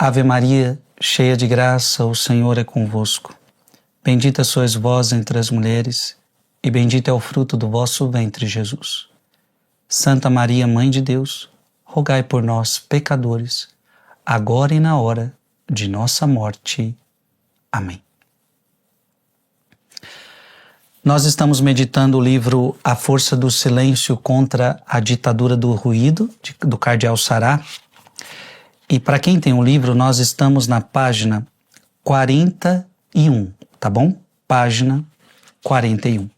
Ave Maria, cheia de graça, o Senhor é convosco. Bendita sois vós entre as mulheres, e bendito é o fruto do vosso ventre, Jesus. Santa Maria, Mãe de Deus, rogai por nós, pecadores, agora e na hora de nossa morte. Amém. Nós estamos meditando o livro A Força do Silêncio contra a Ditadura do Ruído, do Cardeal Sará. E para quem tem o livro, nós estamos na página 41, tá bom? Página 41.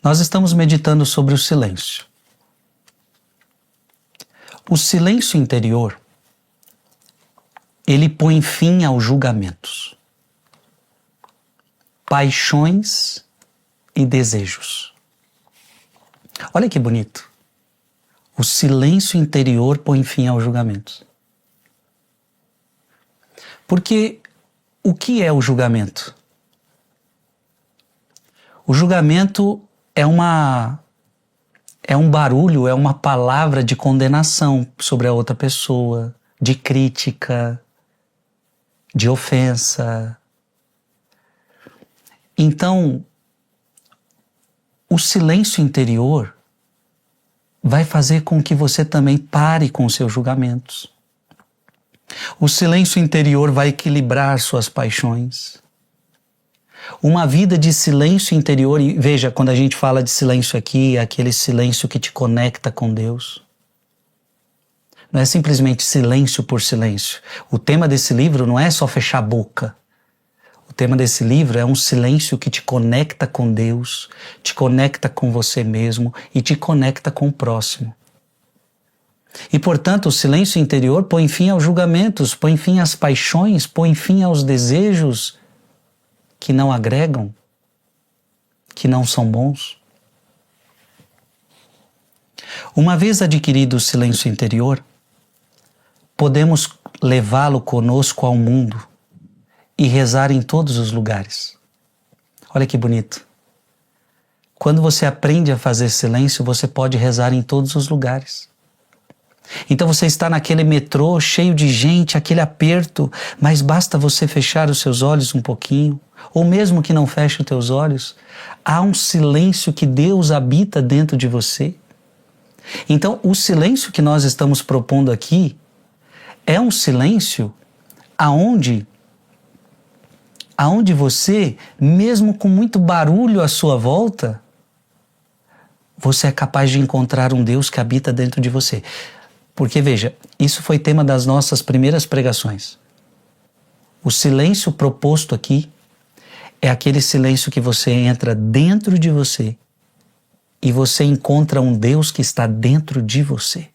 Nós estamos meditando sobre o silêncio. O silêncio interior, ele põe fim aos julgamentos, paixões e desejos. Olha que bonito. O silêncio interior põe fim aos julgamentos. Porque o que é o julgamento? O julgamento é um barulho, é uma palavra de condenação sobre a outra pessoa, de crítica, de ofensa. Então, o silêncio interior vai fazer com que você também pare com os seus julgamentos. O silêncio interior vai equilibrar suas paixões. Uma vida de silêncio interior, e veja, quando a gente fala de silêncio aqui, é aquele silêncio que te conecta com Deus. Não é simplesmente silêncio por silêncio. O tema desse livro não é só fechar a boca. O tema desse livro é um silêncio que te conecta com Deus, te conecta com você mesmo e te conecta com o próximo. E, portanto, o silêncio interior põe fim aos julgamentos, põe fim às paixões, põe fim aos desejos que não agregam, que não são bons. Uma vez adquirido o silêncio interior, podemos levá-lo conosco ao mundo e rezar em todos os lugares. Olha que bonito. Quando você aprende a fazer silêncio, você pode rezar em todos os lugares. Então você está naquele metrô cheio de gente, aquele aperto, mas basta você fechar os seus olhos um pouquinho, ou mesmo que não feche os teus olhos, há um silêncio que Deus habita dentro de você. Então o silêncio que nós estamos propondo aqui é um silêncio aonde você, mesmo com muito barulho à sua volta, você é capaz de encontrar um Deus que habita dentro de você. Porque veja, isso foi tema das nossas primeiras pregações. O silêncio proposto aqui é aquele silêncio que você entra dentro de você e você encontra um Deus que está dentro de você.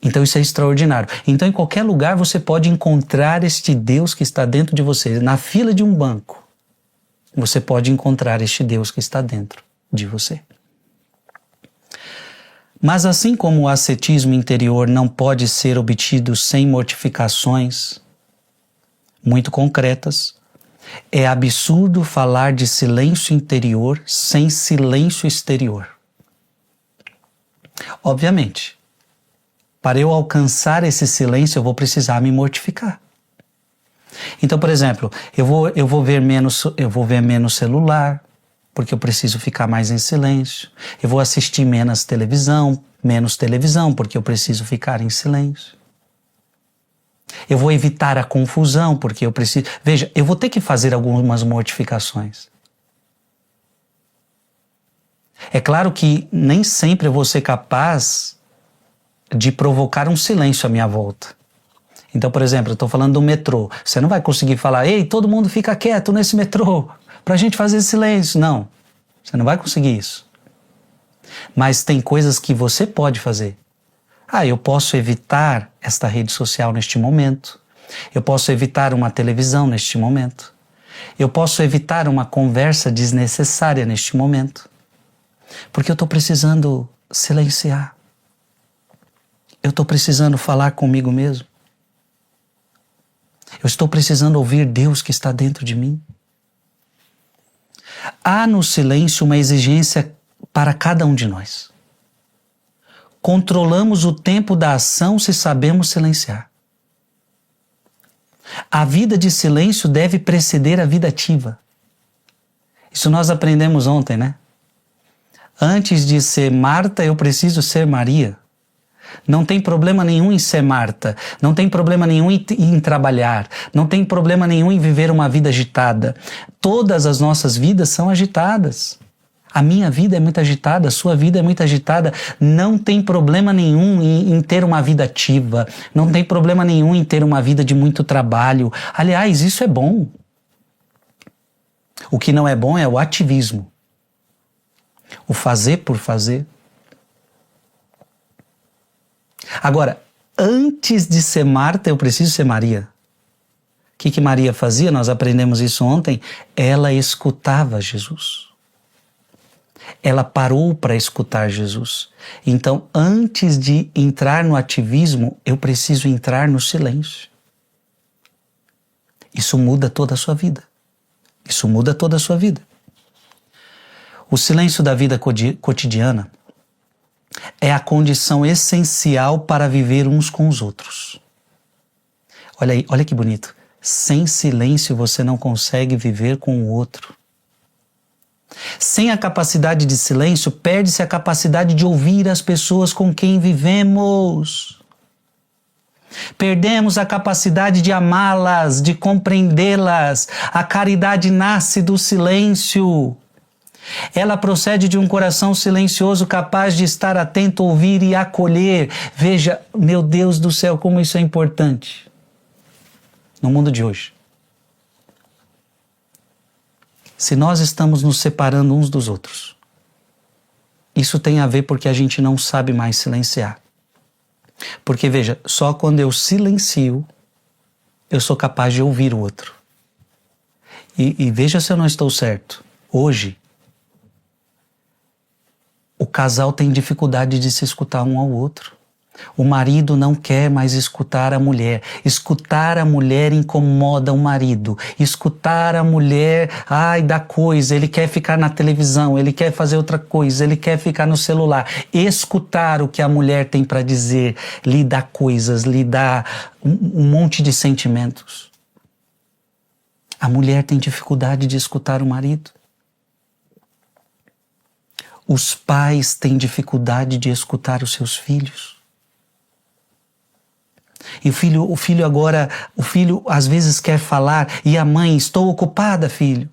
Então isso é extraordinário. Então em qualquer lugar você pode encontrar este Deus que está dentro de você. Na fila de um banco, você pode encontrar este Deus que está dentro de você. Mas assim como o ascetismo interior não pode ser obtido sem mortificações muito concretas, é absurdo falar de silêncio interior sem silêncio exterior. Obviamente, para eu alcançar esse silêncio, eu vou precisar me mortificar. Então, por exemplo, eu vou ver menos celular, porque eu preciso ficar mais em silêncio. Eu vou assistir menos televisão, porque eu preciso ficar em silêncio. Eu vou evitar a confusão, porque eu preciso... Veja, eu vou ter que fazer algumas mortificações. É claro que nem sempre eu vou ser capaz de provocar um silêncio à minha volta. Então, por exemplo, eu estou falando do metrô. Você não vai conseguir falar, ei, todo mundo fica quieto nesse metrô, para a gente fazer silêncio. Não, você não vai conseguir isso. Mas tem coisas que você pode fazer. Eu posso evitar esta rede social neste momento. Eu posso evitar uma televisão neste momento. Eu posso evitar uma conversa desnecessária neste momento. Porque eu estou precisando silenciar. Eu estou precisando falar comigo mesmo. Eu estou precisando ouvir Deus que está dentro de mim. Há no silêncio uma exigência para cada um de nós. Controlamos o tempo da ação se sabemos silenciar. A vida de silêncio deve preceder a vida ativa. Isso nós aprendemos ontem, né? Antes de ser Marta, eu preciso ser Maria. Não tem problema nenhum em ser Marta, não tem problema nenhum em trabalhar, não tem problema nenhum em viver uma vida agitada. Todas as nossas vidas são agitadas. A minha vida é muito agitada, a sua vida é muito agitada. Não tem problema nenhum em ter uma vida ativa, não tem problema nenhum em ter uma vida de muito trabalho. Aliás, isso é bom. O que não é bom é o ativismo, o fazer por fazer. Agora, antes de ser Marta, eu preciso ser Maria. O que Maria fazia? Nós aprendemos isso ontem. Ela escutava Jesus. Ela parou para escutar Jesus. Então, antes de entrar no ativismo, eu preciso entrar no silêncio. Isso muda toda a sua vida. Isso muda toda a sua vida. O silêncio da vida cotidiana é a condição essencial para viver uns com os outros. Olha aí, olha que bonito. Sem silêncio você não consegue viver com o outro. Sem a capacidade de silêncio, perde-se a capacidade de ouvir as pessoas com quem vivemos. Perdemos a capacidade de amá-las, de compreendê-las. A caridade nasce do silêncio. Ela procede de um coração silencioso capaz de estar atento, ouvir e acolher. Veja, meu Deus do céu, como isso é importante no mundo de hoje. Se nós estamos nos separando uns dos outros, isso tem a ver porque a gente não sabe mais silenciar. Porque veja, só quando eu silencio, eu sou capaz de ouvir o outro. E veja se eu não estou certo. Hoje, o casal tem dificuldade de se escutar um ao outro. O marido não quer mais escutar a mulher. Escutar a mulher incomoda o marido. Escutar a mulher, dá coisa. Ele quer ficar na televisão, ele quer fazer outra coisa, ele quer ficar no celular. Escutar o que a mulher tem para dizer lhe dá coisas, lhe dá um monte de sentimentos. A mulher tem dificuldade de escutar o marido. Os pais têm dificuldade de escutar os seus filhos. E o filho às vezes quer falar e a mãe, estou ocupada, filho.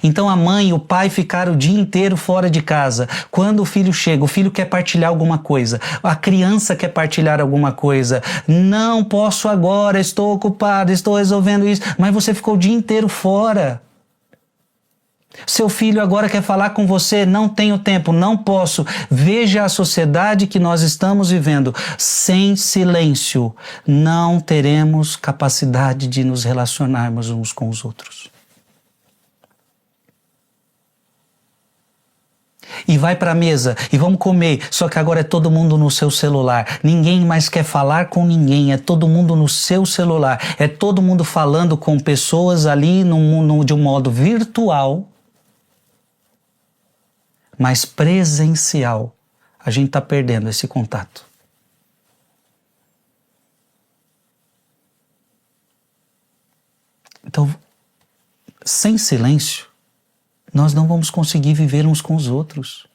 Então a mãe e o pai ficaram o dia inteiro fora de casa. Quando o filho chega, o filho quer partilhar alguma coisa, a criança quer partilhar alguma coisa. Não posso agora, estou ocupado, estou resolvendo isso. Mas você ficou o dia inteiro fora. Seu filho agora quer falar com você, não tenho tempo, não posso. Veja a sociedade que nós estamos vivendo. Sem silêncio, não teremos capacidade de nos relacionarmos uns com os outros. E vai para a mesa e vamos comer, só que agora é todo mundo no seu celular. Ninguém mais quer falar com ninguém, é todo mundo no seu celular. É todo mundo falando com pessoas ali de um modo virtual, mas presencial. A gente está perdendo esse contato. Então, sem silêncio, nós não vamos conseguir viver uns com os outros.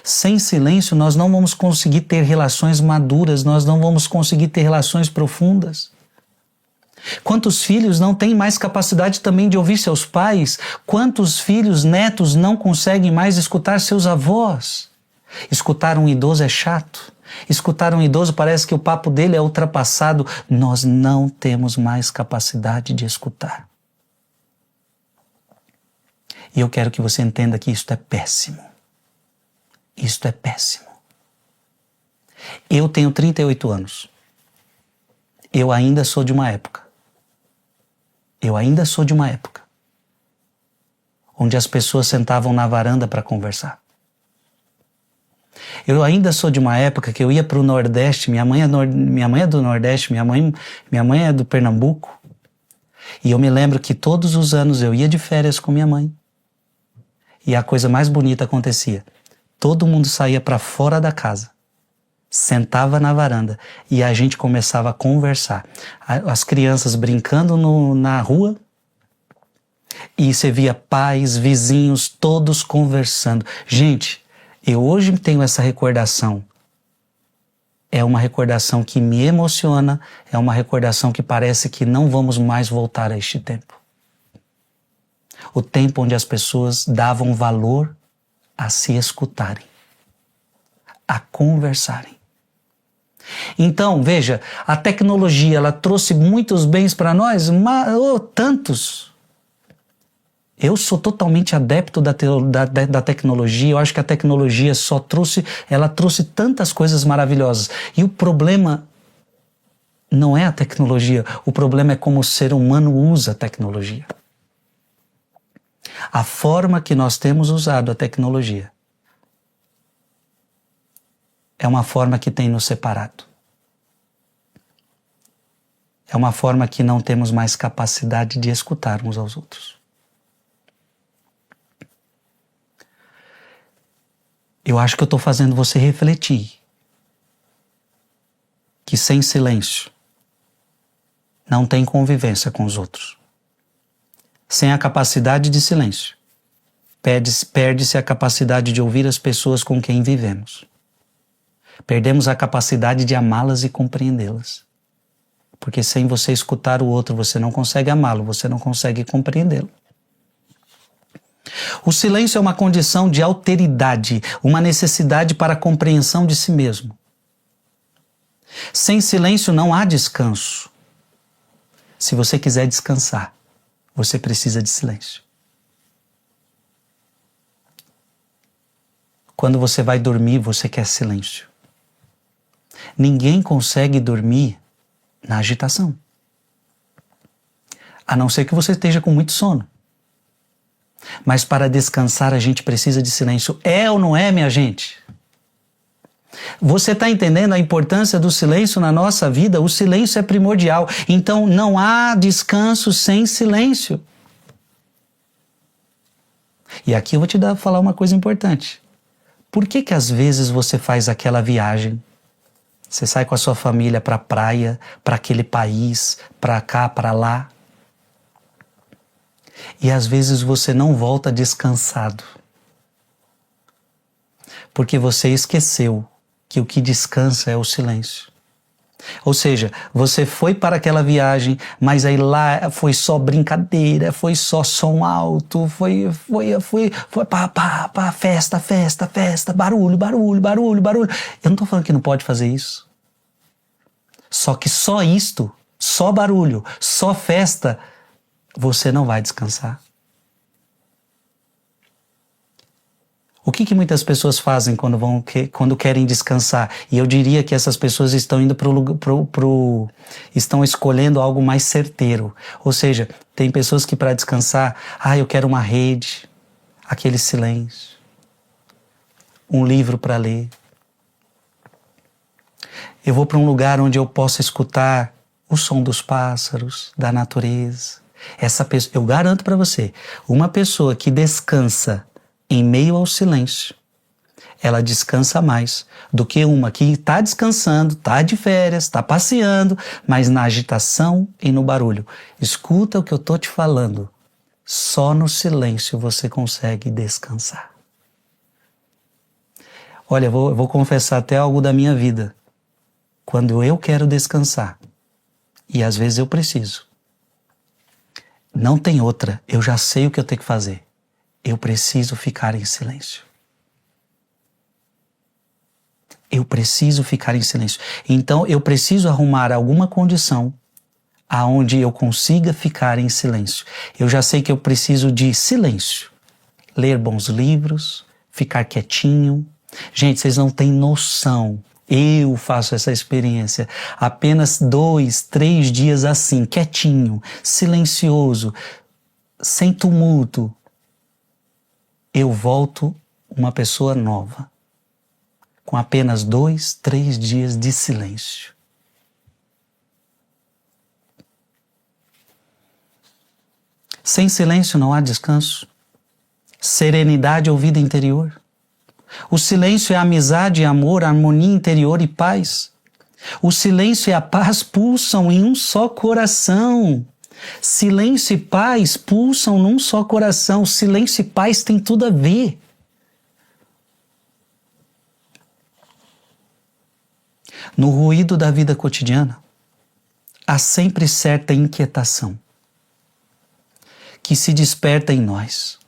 Sem silêncio, nós não vamos conseguir ter relações maduras, nós não vamos conseguir ter relações profundas. Quantos filhos não têm mais capacidade também de ouvir seus pais? Quantos filhos, netos não conseguem mais escutar seus avós? Escutar um idoso é chato. Escutar um idoso parece que o papo dele é ultrapassado. Nós não temos mais capacidade de escutar. E eu quero que você entenda que isto é péssimo. Isto é péssimo. Eu tenho 38 anos. Eu ainda sou de uma época onde as pessoas sentavam na varanda para conversar. Eu ainda sou de uma época que eu ia para o Nordeste, minha mãe é do Nordeste, minha mãe é do Pernambuco, E eu me lembro que todos os anos eu ia de férias com minha mãe. E a coisa mais bonita acontecia. Todo mundo saía para fora da casa, sentava na varanda e a gente começava a conversar. As crianças brincando na rua e você via pais, vizinhos, todos conversando. Gente, eu hoje tenho essa recordação. É uma recordação que me emociona, é uma recordação que parece que não vamos mais voltar a este tempo. O tempo onde as pessoas davam valor a se escutarem, a conversarem. Então, veja, a tecnologia, ela trouxe muitos bens para nós, tantos. Eu sou totalmente adepto da tecnologia, eu acho que a tecnologia ela trouxe tantas coisas maravilhosas. E o problema não é a tecnologia, o problema é como o ser humano usa a tecnologia. A forma que nós temos usado a tecnologia é uma forma que tem nos separado. É uma forma que não temos mais capacidade de escutar uns aos outros. Eu acho que eu estou fazendo você refletir que sem silêncio não tem convivência com os outros. Sem a capacidade de silêncio, perde-se a capacidade de ouvir as pessoas com quem vivemos. Perdemos a capacidade de amá-las e compreendê-las. Porque sem você escutar o outro, você não consegue amá-lo, você não consegue compreendê-lo. O silêncio é uma condição de alteridade, uma necessidade para a compreensão de si mesmo. Sem silêncio não há descanso. Se você quiser descansar, você precisa de silêncio. Quando você vai dormir, você quer silêncio. Ninguém consegue dormir na agitação. A não ser que você esteja com muito sono. Mas para descansar a gente precisa de silêncio. É ou não é, minha gente? Você está entendendo a importância do silêncio na nossa vida? O silêncio é primordial. Então não há descanso sem silêncio. E aqui eu vou te falar uma coisa importante. Por que às vezes você faz aquela viagem? Você sai com a sua família para a praia, para aquele país, para cá, para lá. E às vezes você não volta descansado. Porque você esqueceu que o que descansa é o silêncio. Ou seja, você foi para aquela viagem, mas aí lá foi só brincadeira, foi só som alto, foi pá, festa, barulho. Eu não estou falando que não pode fazer isso. Só que só isto, só barulho, só festa, você não vai descansar. O que muitas pessoas fazem quando querem descansar? E eu diria que essas pessoas estão indo estão escolhendo algo mais certeiro. Ou seja, tem pessoas que para descansar, eu quero uma rede, aquele silêncio, um livro para ler. Eu vou para um lugar onde eu possa escutar o som dos pássaros, da natureza. Eu garanto para você, uma pessoa que descansa em meio ao silêncio, ela descansa mais do que uma que está descansando, está de férias, está passeando, mas na agitação e no barulho. Escuta o que eu estou te falando. Só no silêncio você consegue descansar. Olha, eu vou confessar até algo da minha vida. Quando eu quero descansar, e às vezes eu preciso, não tem outra, eu já sei o que eu tenho que fazer. Eu preciso ficar em silêncio. Eu preciso ficar em silêncio. Então eu preciso arrumar alguma condição aonde eu consiga ficar em silêncio. Eu já sei que eu preciso de silêncio. Ler bons livros, ficar quietinho. Gente, vocês não têm noção. Eu faço essa experiência. Apenas 2, 3 dias assim, quietinho, silencioso, sem tumulto. Eu volto uma pessoa nova, com apenas 2, 3 dias de silêncio. Sem silêncio não há descanso. Serenidade ou vida interior. O silêncio é amizade, amor, harmonia interior e paz. O silêncio e a paz pulsam em um só coração. Silêncio e paz pulsam num só coração. Silêncio e paz têm tudo a ver. No ruído da vida cotidiana, há sempre certa inquietação que se desperta em nós.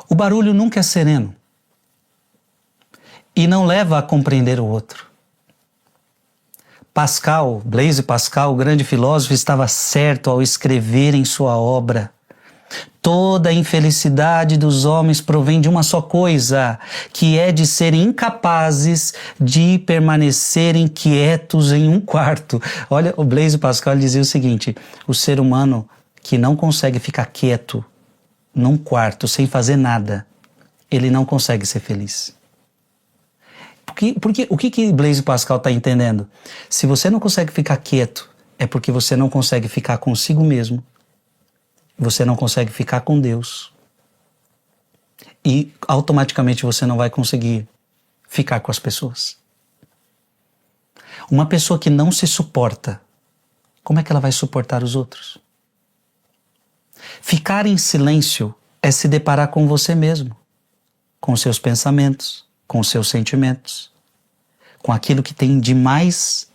O barulho nunca é sereno e não leva a compreender o outro. Blaise Pascal, o grande filósofo, estava certo ao escrever em sua obra: toda a infelicidade dos homens provém de uma só coisa, que é de serem incapazes de permanecerem quietos em um quarto. Olha, o Blaise Pascal dizia o seguinte: o ser humano que não consegue ficar quieto num quarto sem fazer nada, ele não consegue ser feliz. Porque o que Blaise Pascal está entendendo? Se você não consegue ficar quieto, é porque você não consegue ficar consigo mesmo. Você não consegue ficar com Deus. E automaticamente você não vai conseguir ficar com as pessoas. Uma pessoa que não se suporta, como é que ela vai suportar os outros? Ficar em silêncio é se deparar com você mesmo, com seus pensamentos, com seus sentimentos, com aquilo que tem de mais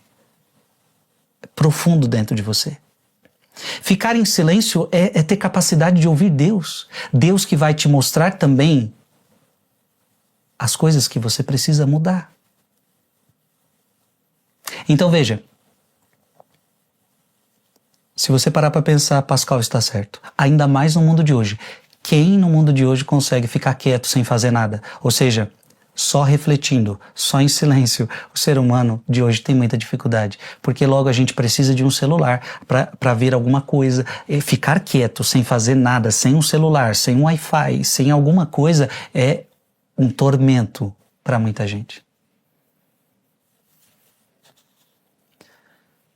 profundo dentro de você. Ficar em silêncio é ter capacidade de ouvir Deus. Deus que vai te mostrar também as coisas que você precisa mudar. Então veja, se você parar para pensar, Pascal está certo. Ainda mais no mundo de hoje. Quem no mundo de hoje consegue ficar quieto sem fazer nada? Ou seja, só refletindo, só em silêncio. O ser humano de hoje tem muita dificuldade, porque logo a gente precisa de um celular para ver alguma coisa. E ficar quieto sem fazer nada, sem um celular, sem um Wi-Fi, sem alguma coisa, é um tormento para muita gente.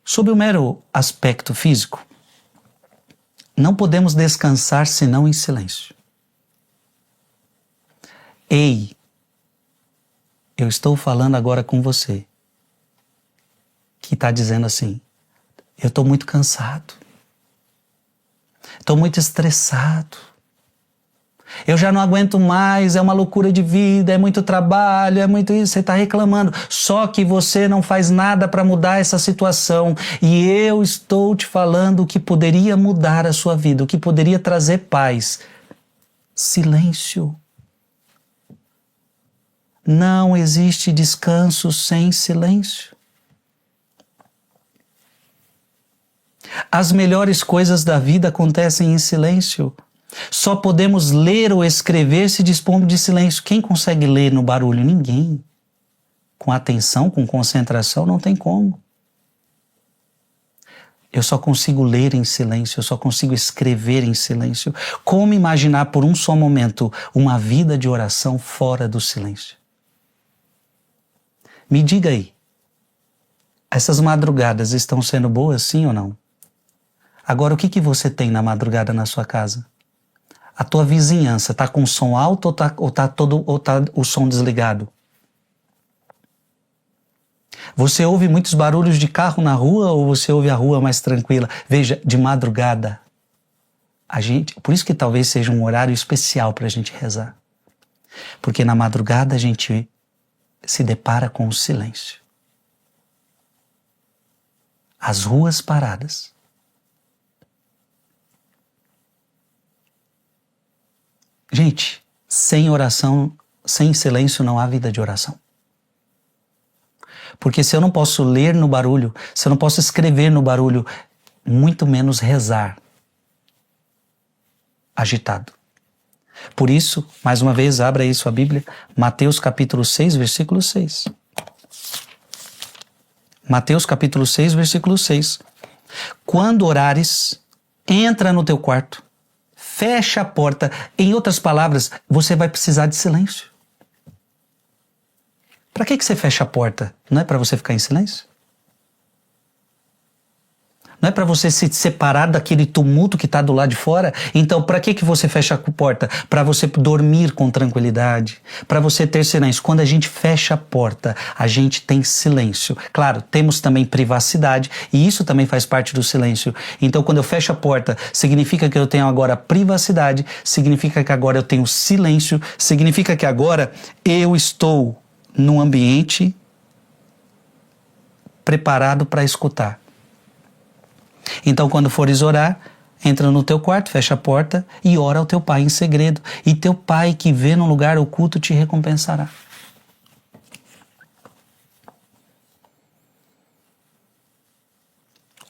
Sob o mero aspecto físico, não podemos descansar senão em silêncio. Ei, eu estou falando agora com você, que está dizendo assim: eu estou muito cansado, estou muito estressado, eu já não aguento mais, é uma loucura de vida, é muito trabalho, é muito isso, você está reclamando. Só que você não faz nada para mudar essa situação. E eu estou te falando o que poderia mudar a sua vida, o que poderia trazer paz. Silêncio. Não existe descanso sem silêncio. As melhores coisas da vida acontecem em silêncio. Só podemos ler ou escrever se dispondo de silêncio. Quem consegue ler no barulho? Ninguém. Com atenção, com concentração, não tem como. Eu só consigo ler em silêncio, eu só consigo escrever em silêncio. Como imaginar por um só momento uma vida de oração fora do silêncio? Me diga aí, essas madrugadas estão sendo boas, sim ou não? Agora, o que você tem na madrugada na sua casa? A tua vizinhança está com som alto ou tá o som desligado? Você ouve muitos barulhos de carro na rua ou você ouve a rua mais tranquila? Veja, de madrugada, por isso que talvez seja um horário especial para a gente rezar. Porque na madrugada a gente se depara com o silêncio. As ruas paradas. Gente, sem oração, sem silêncio não há vida de oração. Porque se eu não posso ler no barulho, se eu não posso escrever no barulho, muito menos rezar agitado. Por isso, mais uma vez, abra aí sua Bíblia, Mateus capítulo 6, versículo 6. Mateus capítulo 6, versículo 6. Quando orares, entra no teu quarto, fecha a porta. Em outras palavras, você vai precisar de silêncio. Para que você fecha a porta? Não é para você ficar em silêncio? Não é para você se separar daquele tumulto que está do lado de fora? Então, para que você fecha a porta? Para você dormir com tranquilidade, para você ter silêncio. Quando a gente fecha a porta, a gente tem silêncio. Claro, temos também privacidade e isso também faz parte do silêncio. Então, quando eu fecho a porta, significa que eu tenho agora privacidade, significa que agora eu tenho silêncio, significa que agora eu estou num ambiente preparado para escutar. Então, quando fores orar, entra no teu quarto, fecha a porta e ora ao teu pai em segredo. E teu pai que vê no lugar oculto te recompensará.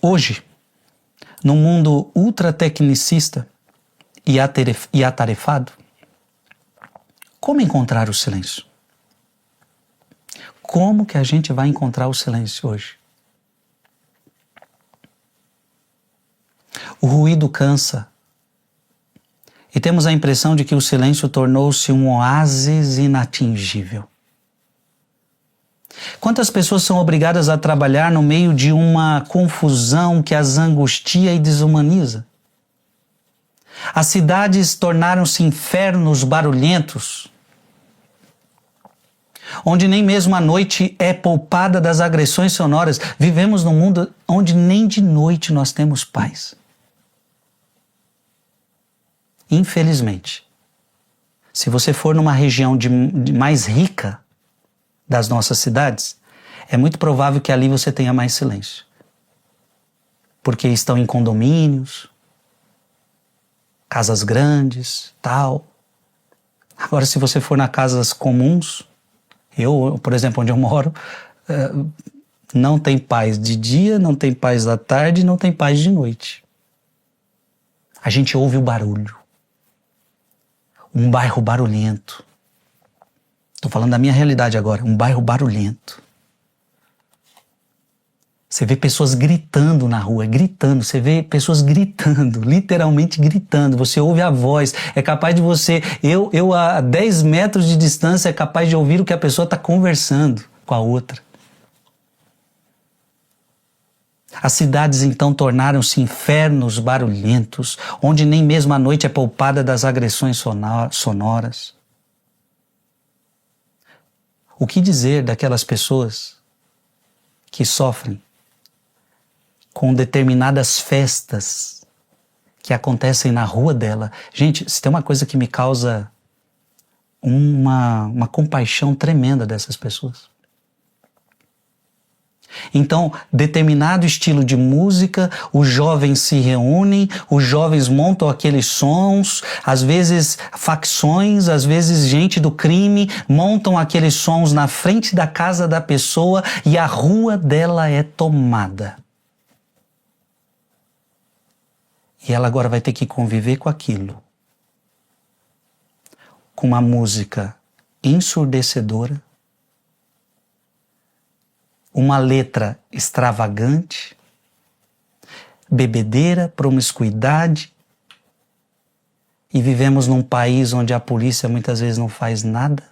Hoje, no mundo ultra-tecnicista e atarefado, como encontrar o silêncio? Como que a gente vai encontrar o silêncio hoje? O ruído cansa. E temos a impressão de que o silêncio tornou-se um oásis inatingível. Quantas pessoas são obrigadas a trabalhar no meio de uma confusão que as angustia e desumaniza? As cidades tornaram-se infernos barulhentos, onde nem mesmo a noite é poupada das agressões sonoras. Vivemos num mundo onde nem de noite nós temos paz. Infelizmente, se você for numa região de mais rica das nossas cidades, é muito provável que ali você tenha mais silêncio. Porque estão em condomínios, casas grandes, tal. Agora, se você for nas casas comuns, eu, por exemplo, onde eu moro, não tem paz de dia, não tem paz da tarde, não tem paz de noite. A gente ouve o barulho. Um bairro barulhento. Estou falando da minha realidade agora. Um bairro barulhento. Você vê pessoas gritando na rua, gritando. Você vê pessoas gritando, literalmente gritando. Você ouve a voz. É capaz de você... Eu a 10 metros de distância é capaz de ouvir o que a pessoa está conversando com a outra. As cidades então tornaram-se infernos barulhentos, onde nem mesmo a noite é poupada das agressões sonoras. O que dizer daquelas pessoas que sofrem com determinadas festas que acontecem na rua dela? Gente, se tem uma coisa que me causa uma compaixão tremenda dessas pessoas. Então, determinado estilo de música, os jovens se reúnem, os jovens montam aqueles sons, às vezes facções, às vezes gente do crime, montam aqueles sons na frente da casa da pessoa e a rua dela é tomada. E ela agora vai ter que conviver com aquilo. Com uma música ensurdecedora, uma letra extravagante, bebedeira, promiscuidade, e vivemos num país onde a polícia muitas vezes não faz nada,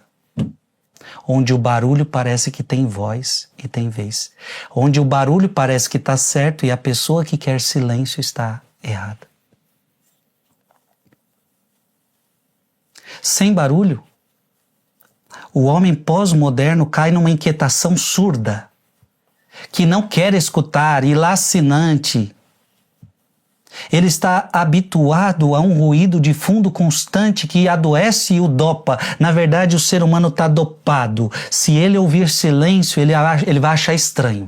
onde o barulho parece que tem voz e tem vez, onde o barulho parece que está certo e a pessoa que quer silêncio está errada. Sem barulho, o homem pós-moderno cai numa inquietação surda, que não quer escutar e lacinante. Ele está habituado a um ruído de fundo constante que adoece e o dopa. Na verdade, o ser humano está dopado. Se ele ouvir silêncio, ele vai achar estranho.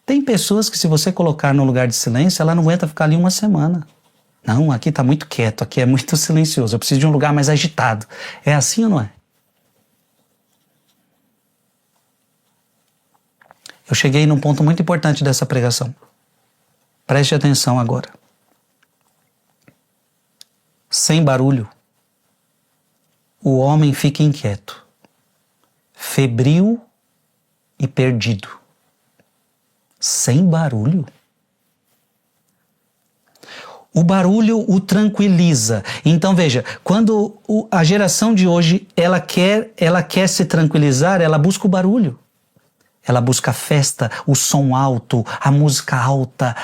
Tem pessoas que, se você colocar no lugar de silêncio, ela não aguenta ficar ali uma semana. Não, aqui está muito quieto, aqui é muito silencioso, eu preciso de um lugar mais agitado. É assim ou não é? Eu cheguei num ponto muito importante dessa pregação. Preste atenção agora. Sem barulho, o homem fica inquieto, febril e perdido. Sem barulho. O barulho o tranquiliza. Então veja, quando a geração de hoje ela quer se tranquilizar, ela busca o barulho. Ela busca a festa, o som alto, a música alta,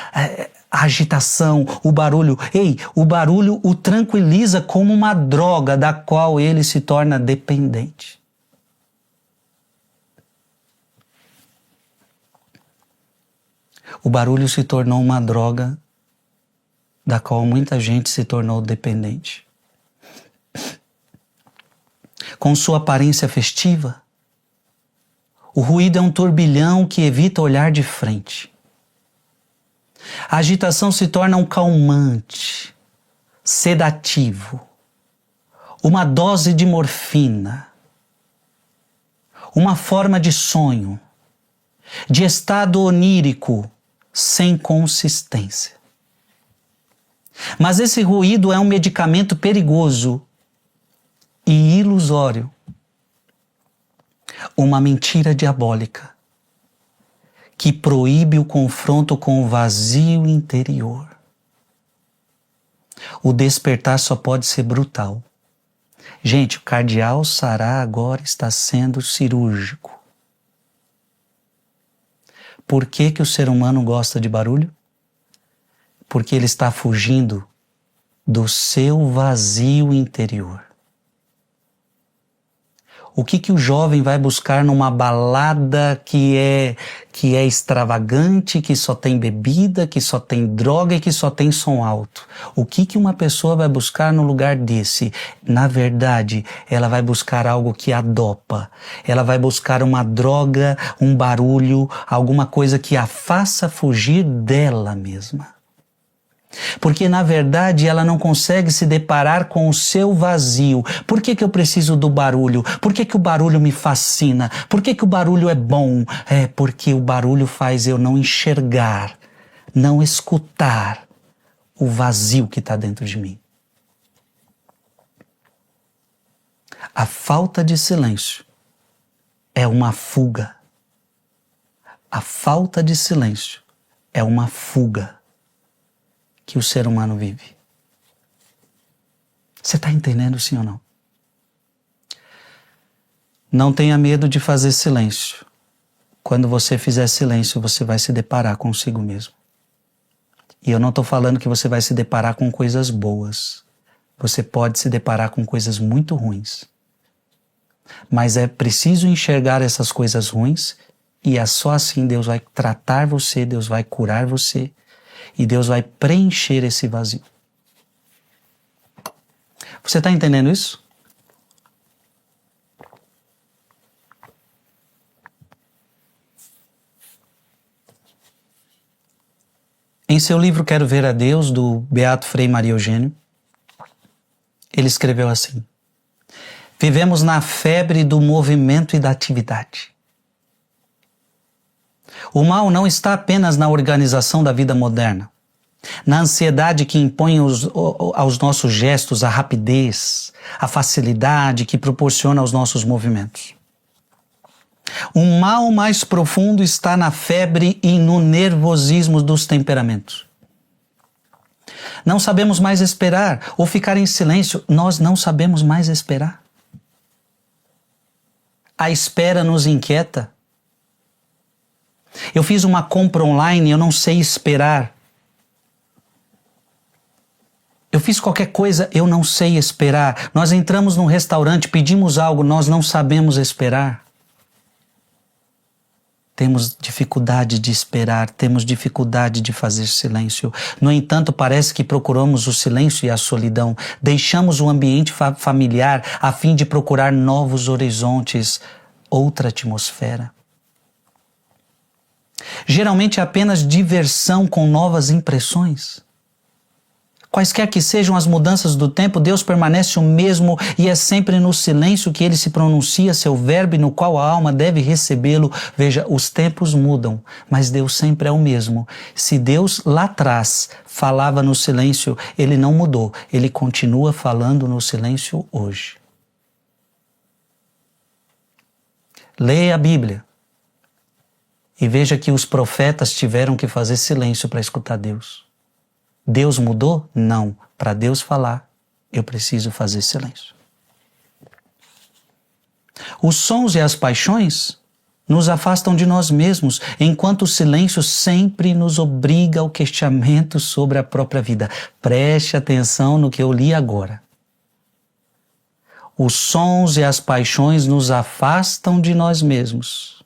a agitação, o barulho. Ei, o barulho o tranquiliza como uma droga da qual ele se torna dependente. O barulho se tornou uma droga da qual muita gente se tornou dependente. Com sua aparência festiva, o ruído é um turbilhão que evita olhar de frente. A agitação se torna um calmante, sedativo, uma dose de morfina, uma forma de sonho, de estado onírico sem consistência. Mas esse ruído é um medicamento perigoso e ilusório, uma mentira diabólica que proíbe o confronto com o vazio interior. O despertar só pode ser brutal. Gente, o cardeal Sará agora está sendo cirúrgico. Por que que o ser humano gosta de barulho? Porque ele está fugindo do seu vazio interior. O que o jovem vai buscar numa balada que é extravagante, que só tem bebida, que só tem droga e que só tem som alto? O que uma pessoa vai buscar no lugar desse? Na verdade, ela vai buscar algo que a dopa. Ela vai buscar uma droga, um barulho, alguma coisa que a faça fugir dela mesma. Porque, na verdade, ela não consegue se deparar com o seu vazio. Por que eu preciso do barulho? Por que o barulho me fascina? Por que o barulho é bom? É porque o barulho faz eu não enxergar, não escutar o vazio que está dentro de mim. A falta de silêncio é uma fuga. A falta de silêncio é uma fuga que o ser humano vive. Você está entendendo, sim ou não? Não tenha medo de fazer silêncio. Quando você fizer silêncio, você vai se deparar consigo mesmo. E eu não estou falando que você vai se deparar com coisas boas. Você pode se deparar com coisas muito ruins. Mas é preciso enxergar essas coisas ruins e é só assim Deus vai tratar você, Deus vai curar você. E Deus vai preencher esse vazio. Você está entendendo isso? Em seu livro Quero Ver a Deus, do Beato Frei Maria Eugênio, ele escreveu assim: vivemos na febre do movimento e da atividade. O mal não está apenas na organização da vida moderna, na ansiedade que impõe aos nossos gestos a rapidez, a facilidade que proporciona aos nossos movimentos. O mal mais profundo está na febre e no nervosismo dos temperamentos. Não sabemos mais esperar ou ficar em silêncio, nós não sabemos mais esperar. A espera nos inquieta. Eu fiz uma compra online, eu não sei esperar. Eu fiz qualquer coisa, eu não sei esperar. Nós entramos num restaurante, pedimos algo, nós não sabemos esperar. Temos dificuldade de esperar, temos dificuldade de fazer silêncio. No entanto, parece que procuramos o silêncio e a solidão. Deixamos o ambiente familiar a fim de procurar novos horizontes, outra atmosfera. Geralmente é apenas diversão com novas impressões. Quaisquer que sejam as mudanças do tempo, Deus permanece o mesmo e é sempre no silêncio que Ele se pronuncia seu verbo e no qual a alma deve recebê-lo. Veja, os tempos mudam, mas Deus sempre é o mesmo. Se Deus lá atrás falava no silêncio, Ele não mudou. Ele continua falando no silêncio hoje. Leia a Bíblia e veja que os profetas tiveram que fazer silêncio para escutar Deus. Deus mudou? Não. Para Deus falar, eu preciso fazer silêncio. Os sons e as paixões nos afastam de nós mesmos, enquanto o silêncio sempre nos obriga ao questionamento sobre a própria vida. Preste atenção no que eu li agora. Os sons e as paixões nos afastam de nós mesmos,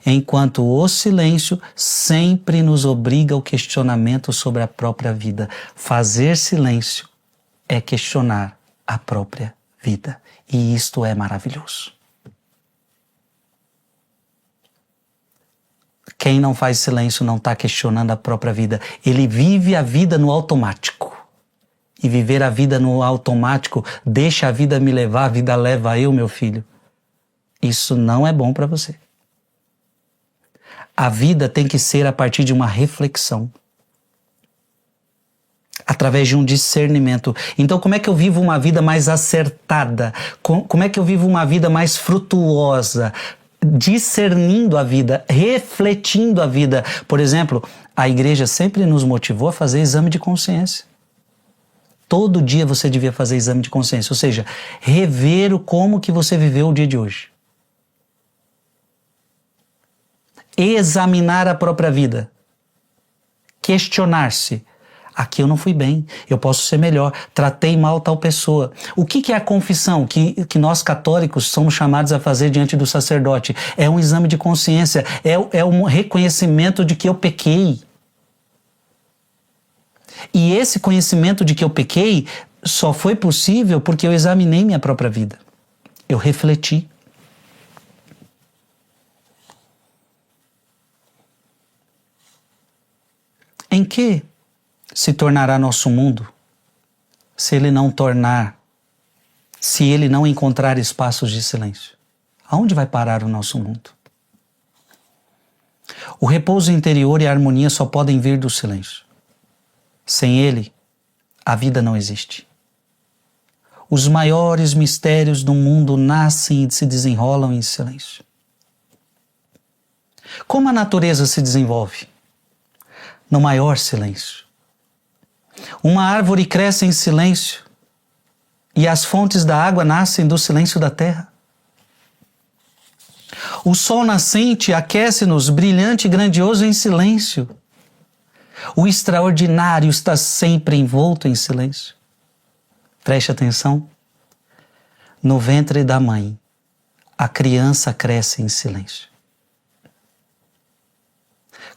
enquanto o silêncio sempre nos obriga ao questionamento sobre a própria vida. Fazer silêncio é questionar a própria vida, e isto é maravilhoso. Quem não faz silêncio não está questionando a própria vida. Ele vive a vida no automático. E viver a vida no automático, deixa a vida me levar, a vida leva eu, meu filho. Isso não é bom para você. A vida tem que ser a partir de uma reflexão. Através de um discernimento. Então, como é que eu vivo uma vida mais acertada? Como é que eu vivo uma vida mais frutuosa? Discernindo a vida, refletindo a vida. Por exemplo, a igreja sempre nos motivou a fazer exame de consciência. Todo dia você devia fazer exame de consciência, ou seja, rever como que você viveu o dia de hoje. Examinar a própria vida. Questionar-se. Aqui eu não fui bem, eu posso ser melhor, tratei mal tal pessoa. O que é a confissão que nós católicos somos chamados a fazer diante do sacerdote? É um exame de consciência, é um reconhecimento de que eu pequei. E esse conhecimento de que eu pequei só foi possível porque eu examinei minha própria vida. Eu refleti. Em que se tornará nosso mundo se ele não encontrar espaços de silêncio? Aonde vai parar o nosso mundo? O repouso interior e a harmonia só podem vir do silêncio. Sem ele, a vida não existe. Os maiores mistérios do mundo nascem e se desenrolam em silêncio. Como a natureza se desenvolve? No maior silêncio. Uma árvore cresce em silêncio e as fontes da água nascem do silêncio da terra. O sol nascente aquece-nos, brilhante e grandioso em silêncio. O extraordinário está sempre envolto em silêncio. Preste atenção. No ventre da mãe, a criança cresce em silêncio.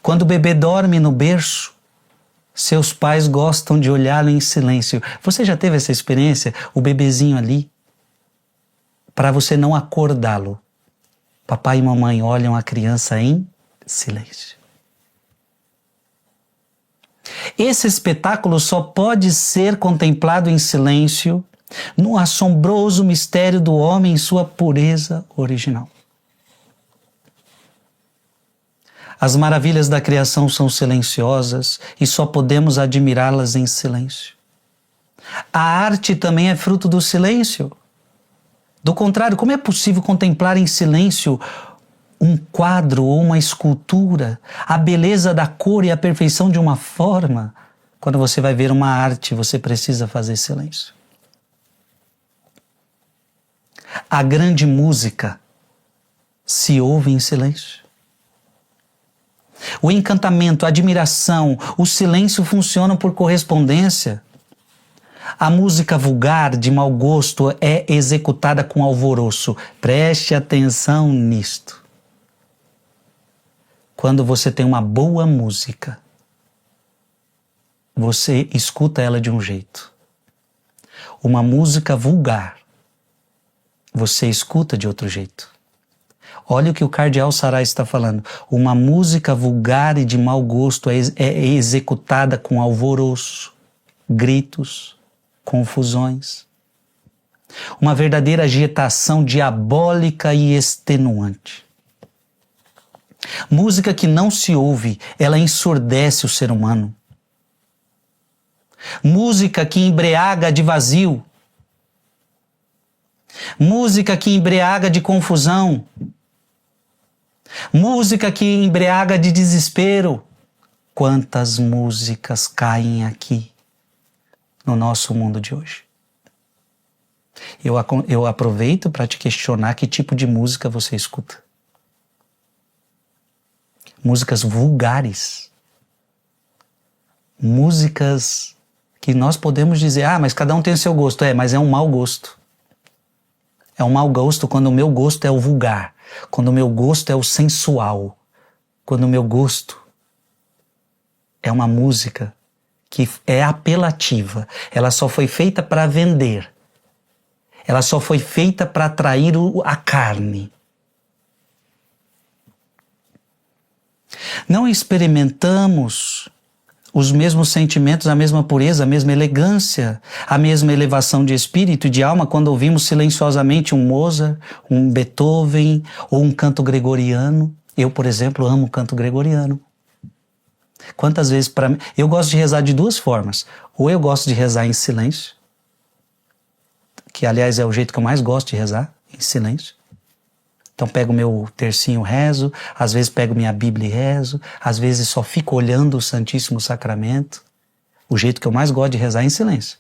Quando o bebê dorme no berço, seus pais gostam de olhá-lo em silêncio. Você já teve essa experiência? O bebezinho ali? Para você não acordá-lo, papai e mamãe olham a criança em silêncio. Esse espetáculo só pode ser contemplado em silêncio no assombroso mistério do homem em sua pureza original. As maravilhas da criação são silenciosas e só podemos admirá-las em silêncio. A arte também é fruto do silêncio. Do contrário, como é possível contemplar em silêncio um quadro ou uma escultura, a beleza da cor e a perfeição de uma forma? Quando você vai ver uma arte, você precisa fazer silêncio. A grande música se ouve em silêncio. O encantamento, a admiração, o silêncio funcionam por correspondência. A música vulgar, de mau gosto, é executada com alvoroço. Preste atenção nisto. Quando você tem uma boa música, você escuta ela de um jeito. Uma música vulgar, você escuta de outro jeito. Olha o que o cardeal Sará está falando. Uma música vulgar e de mau gosto é executada com alvoroço, gritos, confusões. Uma verdadeira agitação diabólica e extenuante. Música que não se ouve, ela ensurdece o ser humano. Música que embriaga de vazio. Música que embriaga de confusão. Música que embriaga de desespero. Quantas músicas caem aqui no nosso mundo de hoje? Eu aproveito para te questionar que tipo de música você escuta. músicas vulgares, músicas que nós podemos dizer, mas cada um tem o seu gosto. Mas é um mau gosto. É um mau gosto quando o meu gosto é o vulgar, quando o meu gosto é o sensual, quando o meu gosto é uma música que é apelativa. Ela só foi feita para vender. Ela só foi feita para atrair a carne. Não experimentamos os mesmos sentimentos, a mesma pureza, a mesma elegância, a mesma elevação de espírito e de alma quando ouvimos silenciosamente um Mozart, um Beethoven ou um canto gregoriano. Eu, por exemplo, amo o canto gregoriano. Quantas vezes para mim... Eu gosto de rezar de duas formas. Ou eu gosto de rezar em silêncio, que aliás é o jeito que eu mais gosto de rezar, em silêncio. Então pego meu tercinho, rezo, às vezes pego minha Bíblia e rezo, às vezes só fico olhando o Santíssimo Sacramento. O jeito que eu mais gosto de rezar é em silêncio.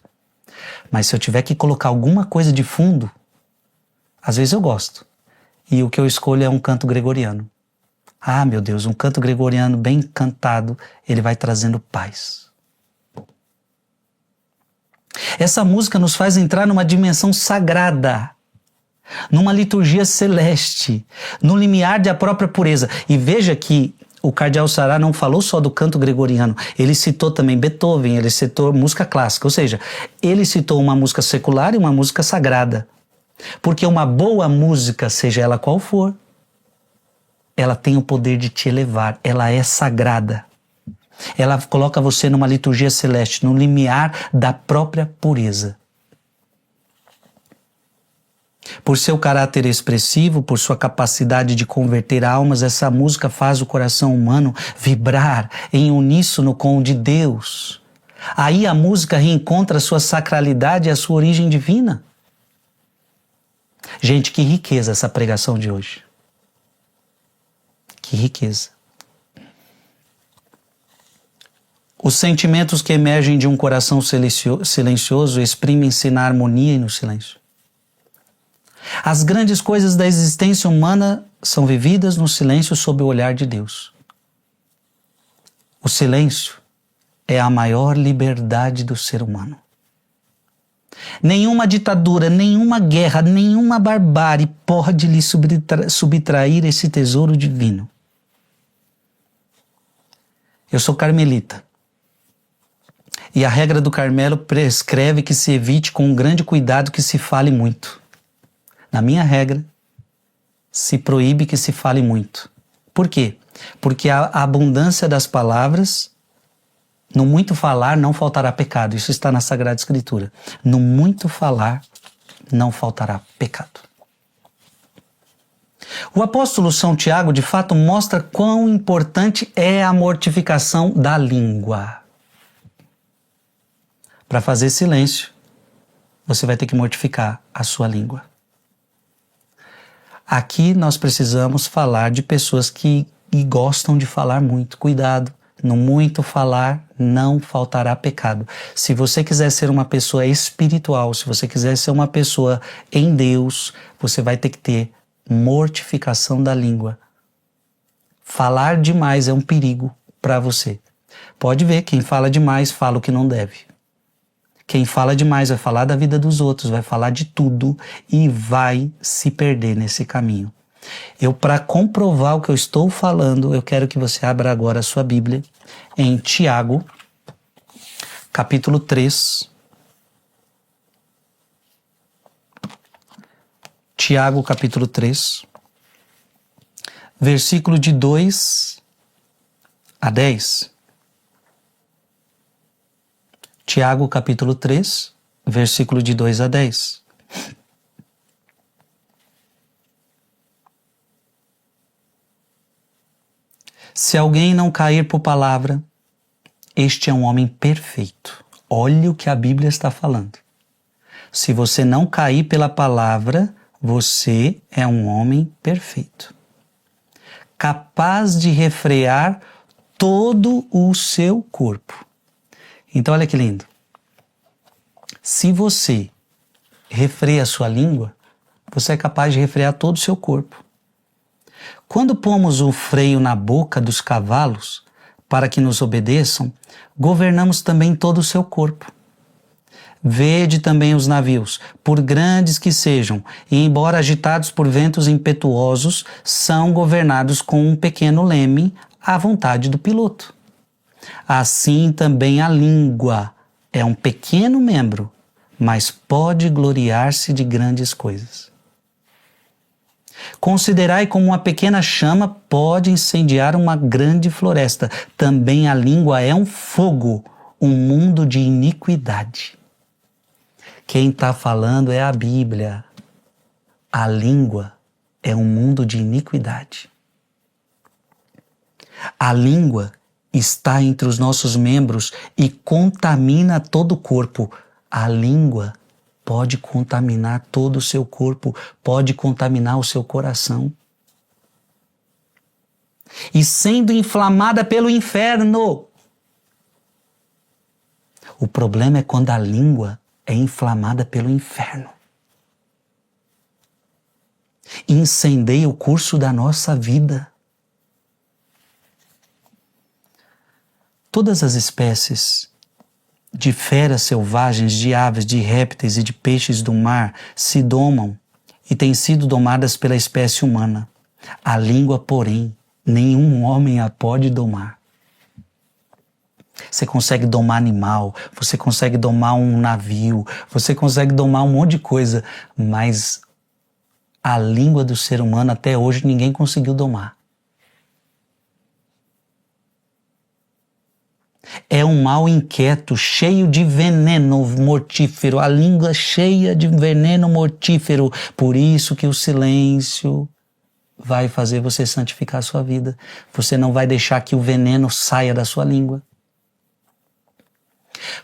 Mas se eu tiver que colocar alguma coisa de fundo, às vezes eu gosto. E o que eu escolho é um canto gregoriano. Meu Deus, um canto gregoriano bem cantado, ele vai trazendo paz. Essa música nos faz entrar numa dimensão sagrada, numa liturgia celeste, no limiar da própria pureza. E veja que o cardeal Sará não falou só do canto gregoriano, ele citou também Beethoven, ele citou música clássica, ou seja, ele citou uma música secular e uma música sagrada. Porque uma boa música, seja ela qual for, ela tem o poder de te elevar, ela é sagrada. Ela coloca você numa liturgia celeste, no limiar da própria pureza. Por seu caráter expressivo, por sua capacidade de converter almas, essa música faz o coração humano vibrar em uníssono com o de Deus. Aí a música reencontra a sua sacralidade e a sua origem divina. Gente, que riqueza essa pregação de hoje. Que riqueza. Os sentimentos que emergem de um coração silencioso exprimem-se na harmonia e no silêncio. As grandes coisas da existência humana são vividas no silêncio sob o olhar de Deus. O silêncio é a maior liberdade do ser humano. Nenhuma ditadura, nenhuma guerra, nenhuma barbárie pode lhe subtrair esse tesouro divino. Eu sou carmelita. E a regra do Carmelo prescreve que se evite com um grande cuidado que se fale muito. Na minha regra, se proíbe que se fale muito. Por quê? Porque a abundância das palavras, no muito falar não faltará pecado. Isso está na Sagrada Escritura. No muito falar não faltará pecado. O apóstolo São Tiago, de fato, mostra quão importante é a mortificação da língua. Para fazer silêncio, você vai ter que mortificar a sua língua. Aqui nós precisamos falar de pessoas que gostam de falar muito. Cuidado, no muito falar não faltará pecado. Se você quiser ser uma pessoa espiritual, se você quiser ser uma pessoa em Deus, você vai ter que ter mortificação da língua. Falar demais é um perigo para você. Pode ver, quem fala demais fala o que não deve. Quem fala demais vai falar da vida dos outros, vai falar de tudo e vai se perder nesse caminho. Para comprovar o que eu estou falando, eu quero que você abra agora a sua Bíblia em Tiago, capítulo 3. Tiago, capítulo 3, versículo de 2 a 10. Tiago, capítulo 3, versículo de 2 a 10. Se alguém não cair por palavra, este é um homem perfeito. Olhe o que a Bíblia está falando. Se você não cair pela palavra, você é um homem perfeito, capaz de refrear todo o seu corpo. Então, olha que lindo. Se você refreia a sua língua, você é capaz de refrear todo o seu corpo. Quando pomos o freio na boca dos cavalos para que nos obedeçam, governamos também todo o seu corpo. Vede também os navios, por grandes que sejam, e embora agitados por ventos impetuosos, são governados com um pequeno leme à vontade do piloto. Assim também a língua é um pequeno membro, mas pode gloriar-se de grandes coisas. Considerai como uma pequena chama pode incendiar uma grande floresta. Também a língua é um fogo, um mundo de iniquidade. Quem está falando é a Bíblia. A língua é um mundo de iniquidade. A língua está entre os nossos membros e contamina todo o corpo. A língua pode contaminar todo o seu corpo, pode contaminar o seu coração. E sendo inflamada pelo inferno. O problema é quando a língua é inflamada pelo inferno. Incendeia o curso da nossa vida. Todas as espécies de feras selvagens, de aves, de répteis e de peixes do mar se domam e têm sido domadas pela espécie humana. A língua, porém, nenhum homem a pode domar. Você consegue domar animal, você consegue domar um navio, você consegue domar um monte de coisa, mas a língua do ser humano até hoje ninguém conseguiu domar. É um mal inquieto, cheio de veneno mortífero, a língua cheia de veneno mortífero. Por isso que o silêncio vai fazer você santificar a sua vida. Você não vai deixar que o veneno saia da sua língua.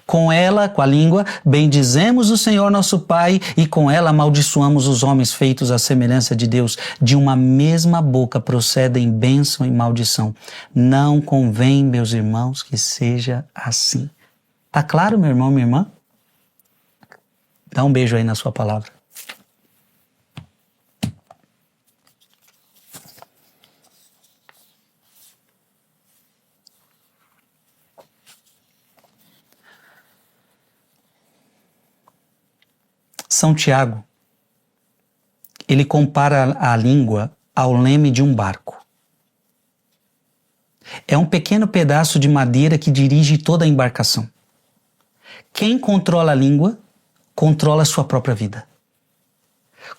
Com ela, com a língua, bendizemos o Senhor nosso Pai e com ela amaldiçoamos os homens feitos à semelhança de Deus. De uma mesma boca procedem bênção e maldição. Não convém, meus irmãos, que seja assim. Tá claro, meu irmão, minha irmã? Dá um beijo aí na sua palavra. São Tiago, ele compara a língua ao leme de um barco. É um pequeno pedaço de madeira que dirige toda a embarcação. Quem controla a língua, controla a sua própria vida.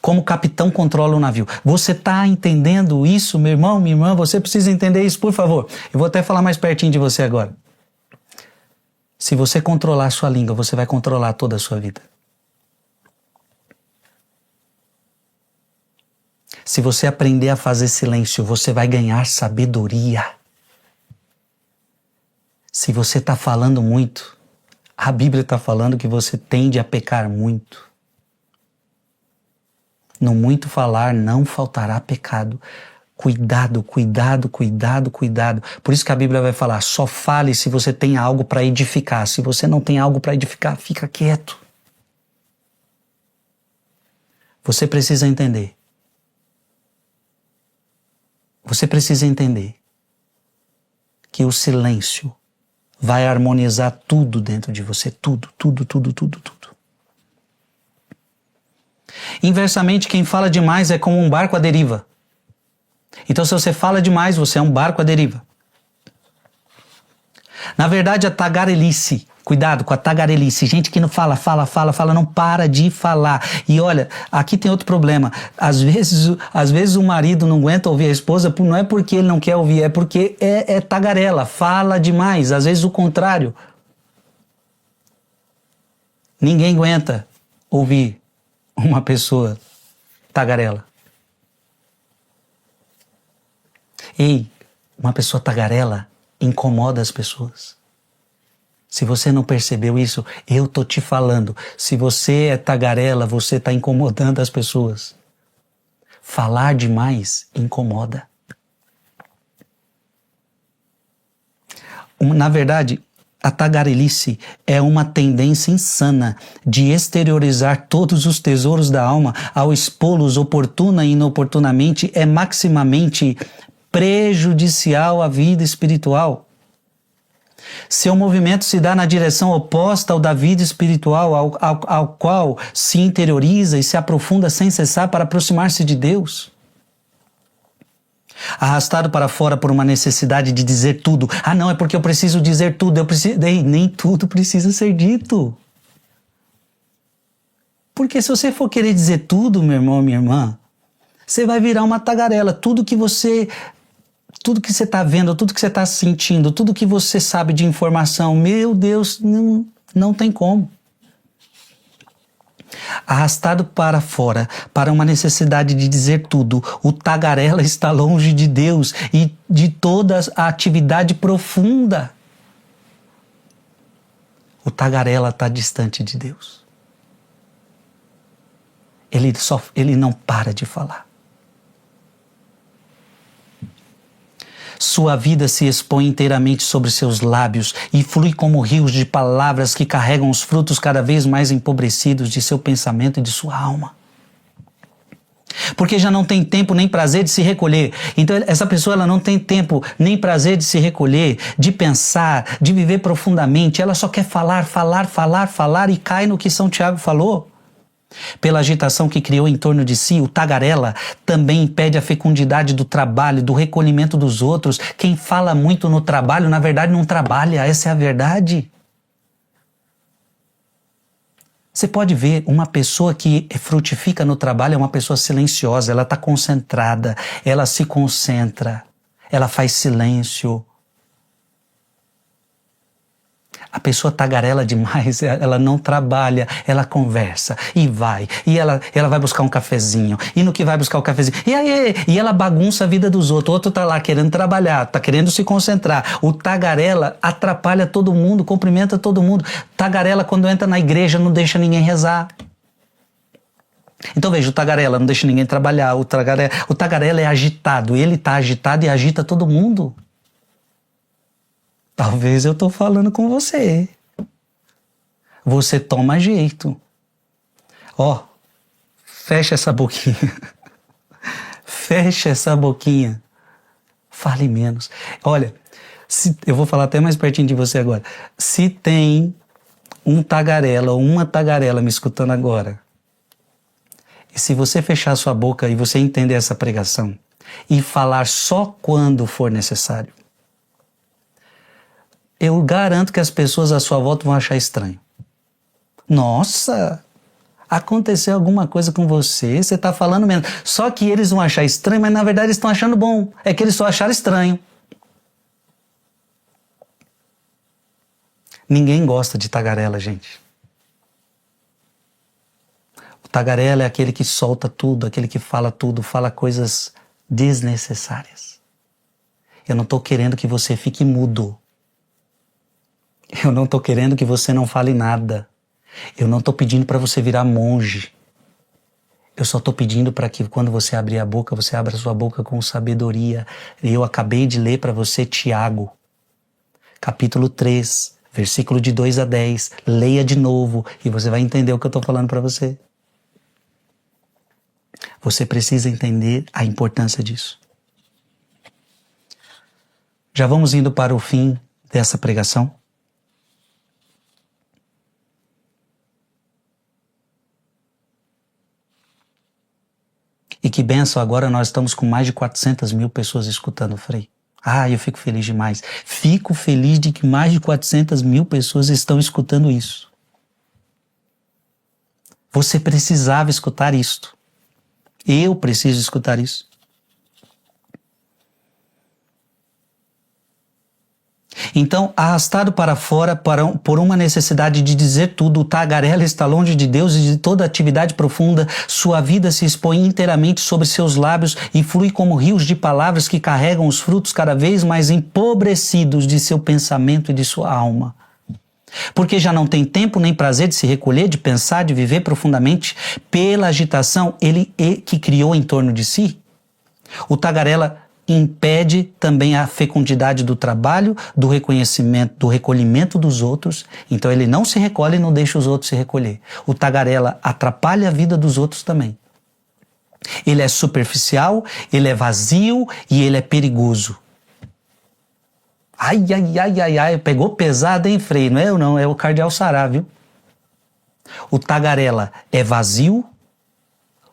Como o capitão controla o navio. Você está entendendo isso, meu irmão, minha irmã? Você precisa entender isso, por favor. Eu vou até falar mais pertinho de você agora. Se você controlar a sua língua, você vai controlar toda a sua vida. Se você aprender a fazer silêncio, você vai ganhar sabedoria. Se você está falando muito, a Bíblia está falando que você tende a pecar muito. No muito falar não faltará pecado. Cuidado, cuidado, cuidado, cuidado. Por isso que a Bíblia vai falar, só fale se você tem algo para edificar. Se você não tem algo para edificar, fica quieto. Você precisa entender. Você precisa entender que o silêncio vai harmonizar tudo dentro de você. Tudo, tudo, tudo, tudo, tudo. Inversamente, quem fala demais é como um barco à deriva. Então, se você fala demais, você é um barco à deriva. Na verdade, a tagarelice, cuidado com a tagarelice, gente que não fala, não para de falar. E olha, aqui tem outro problema. Às vezes o marido não aguenta ouvir a esposa, não é porque ele não quer ouvir, é porque é tagarela, fala demais. Às vezes o contrário. Ninguém aguenta ouvir uma pessoa tagarela. Ei, uma pessoa tagarela incomoda as pessoas. Se você não percebeu isso, eu tô te falando. Se você é tagarela, você está incomodando as pessoas. Falar demais incomoda. Na verdade, A tagarelice é uma tendência insana de exteriorizar todos os tesouros da alma ao expô-los oportuna e inoportunamente, é maximamente prejudicial à vida espiritual. Seu movimento se dá na direção oposta ao da vida espiritual, ao qual se interioriza e se aprofunda sem cessar para aproximar-se de Deus. Arrastado para fora por uma necessidade de dizer tudo. Ah, não, é porque eu preciso dizer tudo. Nem tudo precisa ser dito. Porque se você for querer dizer tudo, meu irmão, minha irmã, você vai virar uma tagarela. Tudo que você está vendo, tudo que você está sentindo, tudo que você sabe de informação, meu Deus, não tem como. Arrastado para fora, para uma necessidade de dizer tudo, o tagarela está longe de Deus e de toda a atividade profunda. O tagarela está distante de Deus. Ele não para de falar. Sua vida se expõe inteiramente sobre seus lábios e flui como rios de palavras que carregam os frutos cada vez mais empobrecidos de seu pensamento e de sua alma. Porque já não tem tempo nem prazer de se recolher. Então essa pessoa ela não tem tempo nem prazer de se recolher, de pensar, de viver profundamente. Ela só quer falar e cai no que São Tiago falou. Pela agitação que criou em torno de si, o tagarela também impede a fecundidade do trabalho, do recolhimento dos outros. Quem fala muito no trabalho, na verdade não trabalha, essa é a verdade. Você pode ver, uma pessoa que frutifica no trabalho é uma pessoa silenciosa, ela está concentrada, ela se concentra, ela faz silêncio. A pessoa tagarela demais, ela não trabalha, ela conversa e ela vai buscar um cafezinho, e no que vai buscar o cafezinho, e ela bagunça a vida dos outros. O outro tá lá querendo trabalhar, tá querendo se concentrar. O tagarela atrapalha todo mundo, cumprimenta todo mundo. Tagarela, quando entra na igreja, não deixa ninguém rezar. Então veja, o tagarela não deixa ninguém trabalhar, o tagarela é agitado, ele tá agitado e agita todo mundo. Talvez eu estou falando com você. Você toma jeito. Ó, fecha essa boquinha. Fecha essa boquinha. Fale menos. Olha, eu vou falar até mais pertinho de você agora. Se tem um tagarela ou uma tagarela me escutando agora, e se você fechar sua boca e você entender essa pregação e falar só quando for necessário, eu garanto que as pessoas à sua volta vão achar estranho. Nossa, aconteceu alguma coisa com você, você está falando mesmo. Só que eles vão achar estranho, mas na verdade eles estão achando bom. É que eles só acharam estranho. Ninguém gosta de tagarela, gente. O tagarela é aquele que solta tudo, aquele que fala tudo, fala coisas desnecessárias. Eu não estou querendo que você fique mudo. Eu não estou querendo que você não fale nada. Eu não estou pedindo para você virar monge. Eu só estou pedindo para que quando você abrir a boca, você abra a sua boca com sabedoria. Eu acabei de ler para você Tiago, capítulo 3, versículo de 2 a 10. Leia de novo e você vai entender o que eu estou falando para você. Você precisa entender a importância disso. Já vamos indo para o fim dessa pregação. E que bênção, agora nós estamos com mais de 400 mil pessoas escutando o Frei. Eu fico feliz demais. Fico feliz de que mais de 400 mil pessoas estão escutando isso. Você precisava escutar isto. Eu preciso escutar isso. Então, arrastado para fora por uma necessidade de dizer tudo, o tagarela está longe de Deus e de toda atividade profunda. Sua vida se expõe inteiramente sobre seus lábios e flui como rios de palavras que carregam os frutos cada vez mais empobrecidos de seu pensamento e de sua alma. Porque já não tem tempo nem prazer de se recolher, de pensar, de viver profundamente pela agitação que criou em torno de si. O tagarela impede também a fecundidade do trabalho, do reconhecimento, do recolhimento dos outros. Então ele não se recolhe e não deixa os outros se recolher. O tagarela atrapalha a vida dos outros também. Ele é superficial, ele é vazio e ele é perigoso. Ai, pegou pesado, hein, Frei? Não é eu não, é o cardeal Sará, viu? O tagarela é vazio,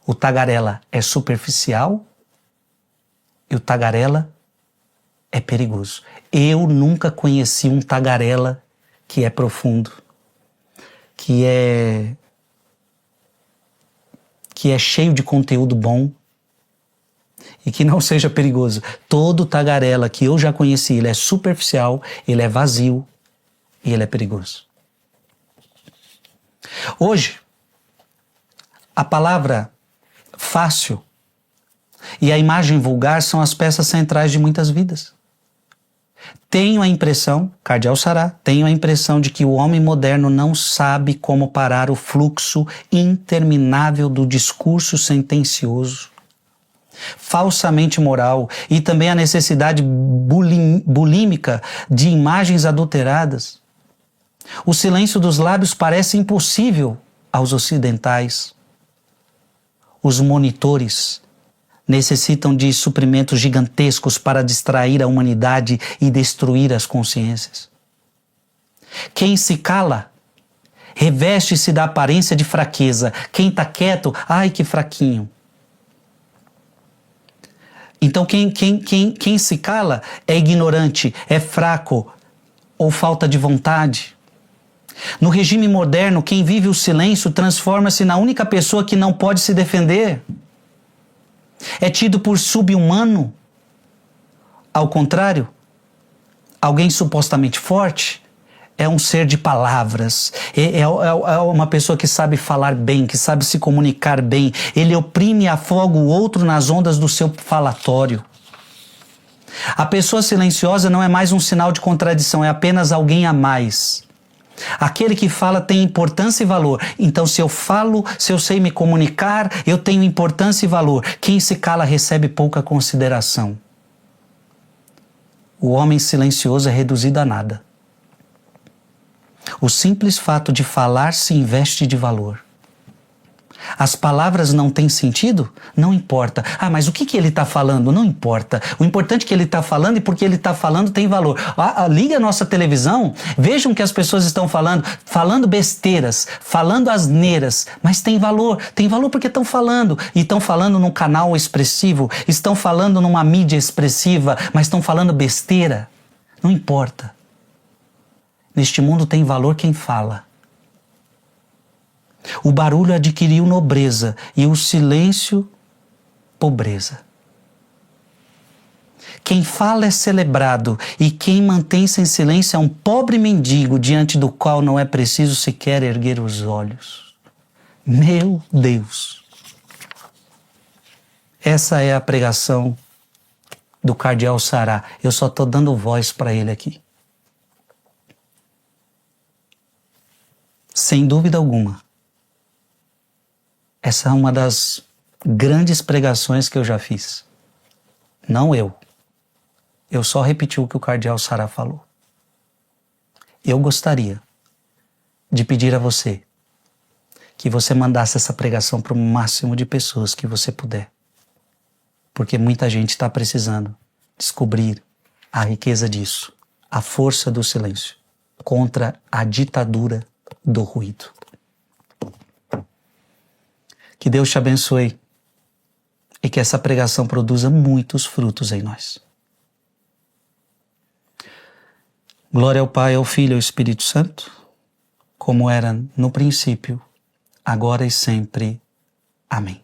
o tagarela é superficial e o tagarela é perigoso. Eu nunca conheci um tagarela que é profundo, que é cheio de conteúdo bom e que não seja perigoso. Todo tagarela que eu já conheci, ele é superficial, ele é vazio e ele é perigoso. Hoje, a palavra fácil e a imagem vulgar são as peças centrais de muitas vidas. Tenho a impressão, cardeal Sará, tenho a impressão de que o homem moderno não sabe como parar o fluxo interminável do discurso sentencioso, falsamente moral e também a necessidade bulímica de imagens adulteradas. O silêncio dos lábios parece impossível aos ocidentais. Os monitores necessitam de suprimentos gigantescos para distrair a humanidade e destruir as consciências. Quem se cala reveste-se da aparência de fraqueza. Quem está quieto, ai que fraquinho. Então quem se cala é ignorante, é fraco ou falta de vontade. No regime moderno, quem vive o silêncio transforma-se na única pessoa que não pode se defender. É tido por sub-humano. Ao contrário, alguém supostamente forte é um ser de palavras, é uma pessoa que sabe falar bem, que sabe se comunicar bem. Ele oprime e afoga o outro nas ondas do seu falatório. A pessoa silenciosa não é mais um sinal de contradição, é apenas alguém a mais. Aquele que fala tem importância e valor. Então, se eu falo, se eu sei me comunicar, eu tenho importância e valor. Quem se cala recebe pouca consideração. O homem silencioso é reduzido a nada. O simples fato de falar se investe de valor. As palavras não têm sentido? Não importa. Ah, mas o que ele está falando? Não importa. O importante é que ele está falando e porque ele está falando tem valor. Liga a nossa televisão, vejam que as pessoas estão falando besteiras, falando asneiras, mas tem valor. Tem valor porque estão falando. E estão falando num canal expressivo, estão falando numa mídia expressiva, mas estão falando besteira. Não importa. Neste mundo tem valor quem fala. O barulho adquiriu nobreza e o silêncio, pobreza. Quem fala é celebrado e quem mantém-se em silêncio é um pobre mendigo diante do qual não é preciso sequer erguer os olhos. Meu Deus! Essa é a pregação do cardeal Sará. Eu só estou dando voz para ele aqui. Sem dúvida alguma. Essa é uma das grandes pregações que eu já fiz. Não eu. Eu só repeti o que o cardeal Sará falou. Eu gostaria de pedir a você que você mandasse essa pregação para o máximo de pessoas que você puder. Porque muita gente está precisando descobrir a riqueza disso, a força do silêncio contra a ditadura do ruído. Que Deus te abençoe e que essa pregação produza muitos frutos em nós. Glória ao Pai, ao Filho e ao Espírito Santo, como era no princípio, agora e sempre. Amém.